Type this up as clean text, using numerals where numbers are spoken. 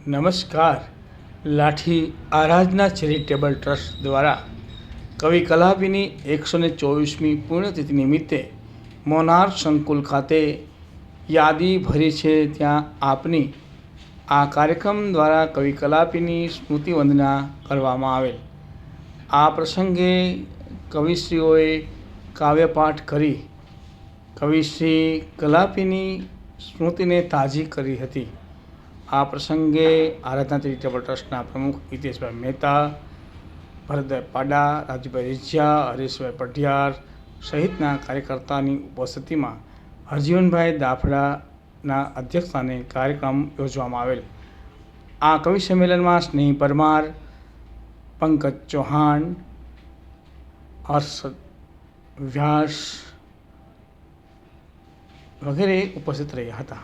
નમસ્કાર. લાઠી આરાધના charitable trust દ્વારા કવિ કલાપીની 124મી પુણ્યતિથિ નિમિત્તે મોનાર્ક સંકુલ ખાતે યાદી ભરી છે ત્યાં આપની આ કાર્યક્રમ દ્વારા કવિ કલાપીની સ્મૃતિ વંદના કરવામાં આવેલ. આ પ્રસંગે કવિશ્રીઓએ કાવ્યપાઠ કરી કવિશ્રી કલાપીની સ્મૃતિને તાજી કરી હતી. આ પ્રસંગે આરાધના ચેરિટેબલ ટ્રસ્ટના પ્રમુખ હિતેશભાઈ મહેતા, ભરતભાઈ પાડા, રાજુભાઈ રીઝિયા, હરેશભાઈ પઢિયાર સહિતના કાર્યકર્તાની ઉપસ્થિતિમાં હરજીવનભાઈ દાફડાના અધ્યક્ષસ્થાને કાર્યક્રમ યોજવામાં આવેલ. આ કવિ સંમેલનમાં સ્નેહી પરમાર, પંકજ ચૌહાણ, હર્ષદ વ્યાસ વગેરે ઉપસ્થિત રહ્યા હતા.